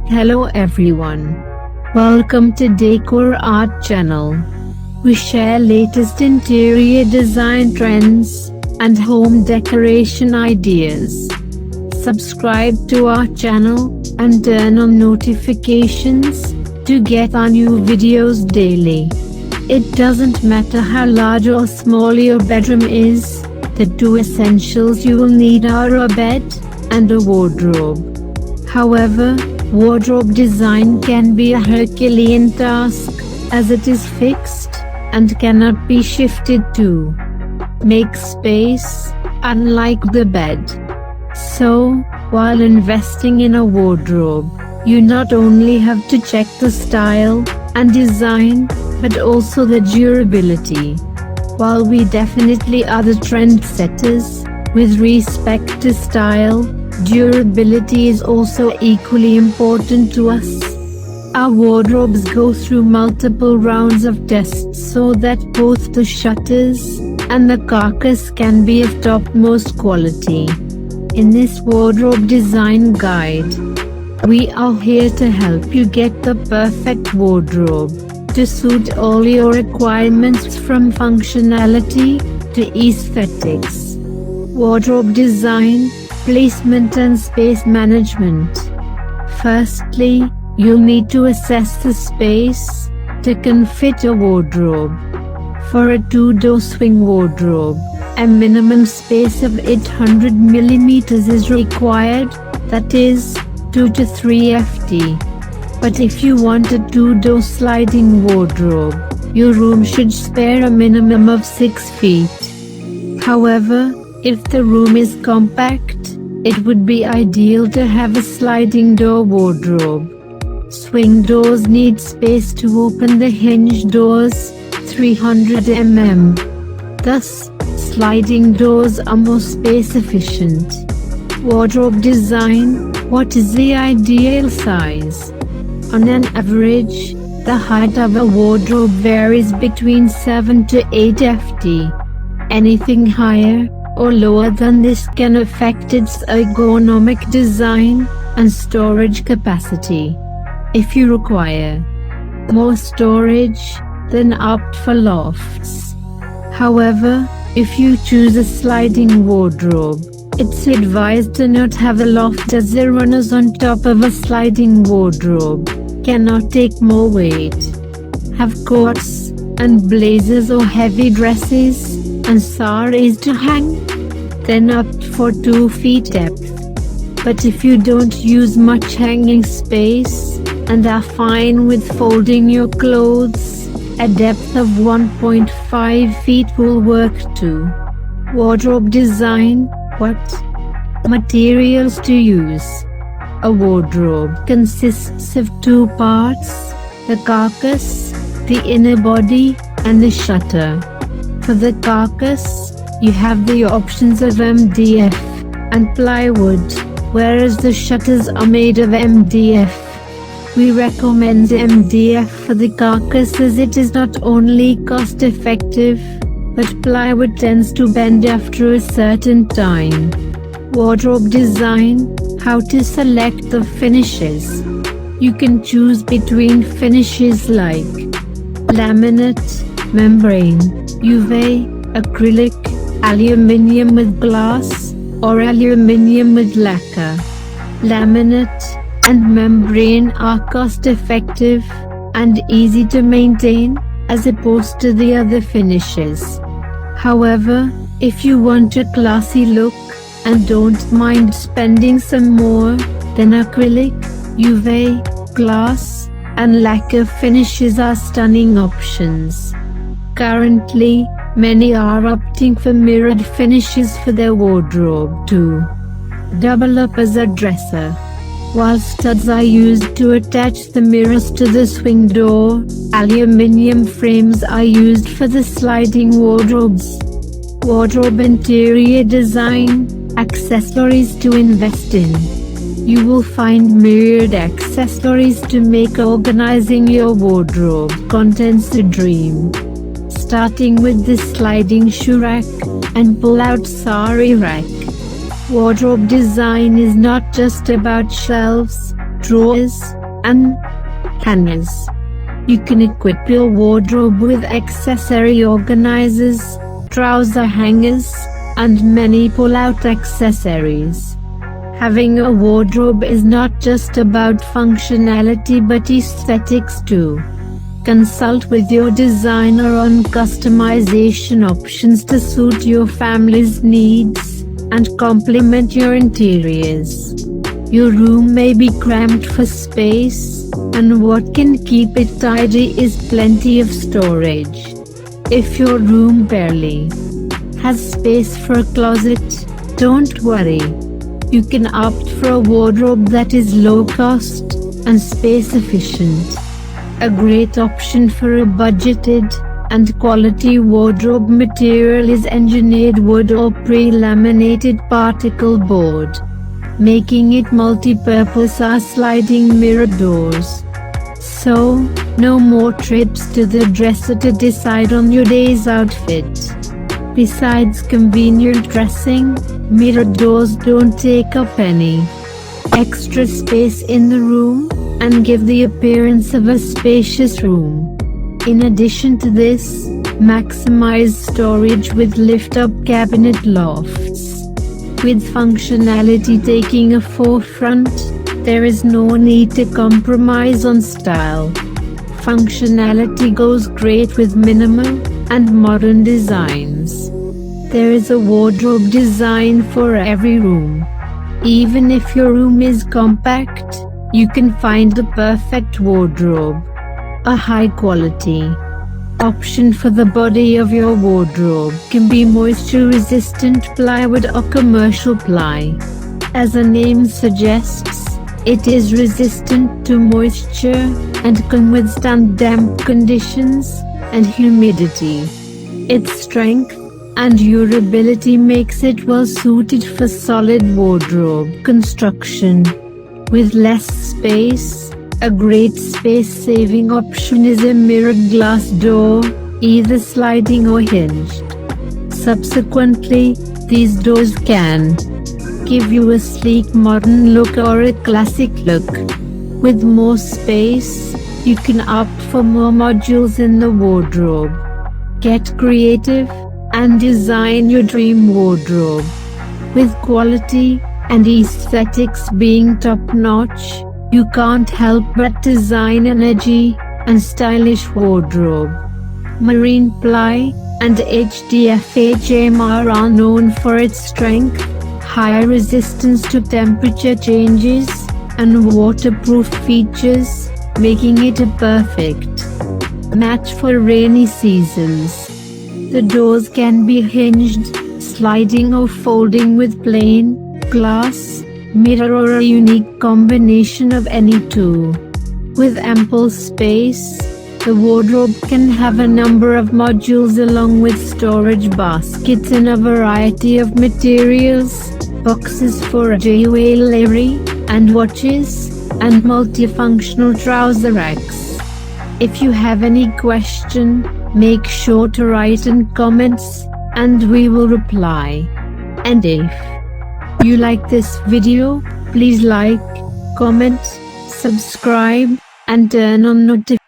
Hello everyone. Welcome to Decor Art channel. We share latest interior design trends and home decoration ideas. Subscribe to our channel and turn on notifications to get our new videos daily. It doesn't matter how large or small your bedroom is, the two essentials you will need are a bed and a wardrobe. However, wardrobe design can be a Herculean task, as it is fixed and cannot be shifted to make space, unlike the bed. So, while investing in a wardrobe, you not only have to check the style and design, but also the durability. While we definitely are the trendsetters with respect to style, durability is also equally important to us. Our wardrobes go through multiple rounds of tests so that both the shutters and the carcass can be of topmost quality. In this wardrobe design guide, we are here to help you get the perfect wardrobe to suit all your requirements, from functionality to aesthetics. Wardrobe design, placement and space management. Firstly, you'll need to assess the space that can fit a wardrobe. For a two-door swing wardrobe, a minimum space of 800 mm is required, that is, 2 to 3 ft. But if you want a two-door sliding wardrobe, your room should spare a minimum of 6 feet. However, if the room is compact, it would be ideal to have a sliding door wardrobe. Swing doors need space to open the hinge doors, 300 mm. Thus, sliding doors are more space efficient. Wardrobe design. What is the ideal size? On an average, the height of a wardrobe varies between 7 to 8 ft. Anything higher or lower than this can affect its ergonomic design and storage capacity. If you require more storage, then opt for lofts. However, if you choose a sliding wardrobe, it's advised to not have a loft, as the runners on top of a sliding wardrobe cannot take more weight. Have coats and blazers or heavy dresses and saris to hang? Then opt for 2 feet depth. But if you don't use much hanging space and are fine with folding your clothes, a depth of 1.5 feet will work too. Wardrobe design. What materials to use? A wardrobe consists of 2 parts, the carcass, the inner body, and the shutter. For the carcass, you have the options of MDF and plywood, whereas the shutters are made of MDF. We recommend MDF for the carcass, as it is not only cost effective, but plywood tends to bend after a certain time. Wardrobe design. How to select the finishes. You can choose between finishes like laminate, membrane, UV, acrylic, aluminium with glass, or aluminium with lacquer. Laminate and membrane are cost effective and easy to maintain, as opposed to the other finishes. However, if you want a classy look and don't mind spending some more, then acrylic, UV, glass, and lacquer finishes are stunning options. Currently, many are opting for mirrored finishes for their wardrobe to double up as a dresser. While studs are used to attach the mirrors to the swing door, aluminium frames are used for the sliding wardrobes. Wardrobe interior design. Accessories to invest in. You will find myriad accessories to make organizing your wardrobe contents a dream. Starting with the sliding shoe rack and pull-out sari rack. Wardrobe design is not just about shelves, drawers, and hangers. You can equip your wardrobe with accessory organizers, trouser hangers, and many pull-out accessories. Having a wardrobe is not just about functionality but aesthetics too. Consult with your designer on customization options to suit your family's needs and complement your interiors. Your room may be cramped for space, and what can keep it tidy is plenty of storage. If your room barely has space for a closet, don't worry. You can opt for a wardrobe that is low cost and space efficient. A great option for a budgeted and quality wardrobe material is engineered wood or pre-laminated particle board. Making it multi-purpose are sliding mirror doors. So, no more trips to the dresser to decide on your day's outfit. Besides convenient dressing, mirror doors don't take up any extra space in the room and give the appearance of a spacious room. In addition to this, maximize storage with lift-up cabinet lofts. With functionality taking a forefront, there is no need to compromise on style. Functionality goes great with minimal and modern designs. There is a wardrobe design for every room. Even if your room is compact, you can find the perfect wardrobe. A high-quality option for the body of your wardrobe can be moisture-resistant plywood or commercial ply. As the name suggests, it is resistant to moisture and can withstand damp conditions and humidity. Its strength and durability makes it well suited for solid wardrobe construction. With less space, a great space-saving option is a mirrored glass door, either sliding or hinged. Subsequently, these doors can give you a sleek modern look or a classic look. With more space, you can opt for more modules in the wardrobe. Get creative and design your dream wardrobe. With quality and aesthetics being top-notch, you can't help but design an edgy and stylish wardrobe. Marine ply and HDF are known for its strength, high resistance to temperature changes, and waterproof features, making it a perfect match for rainy seasons. The doors can be hinged, sliding or folding with plain glass, mirror or a unique combination of any two. With ample space, the wardrobe can have a number of modules along with storage baskets in a variety of materials, boxes for jewelry and watches, and multifunctional trouser racks. If you have any question, make sure to write in comments, and we will reply. And if you like this video, please like, comment, subscribe, and turn on notifications.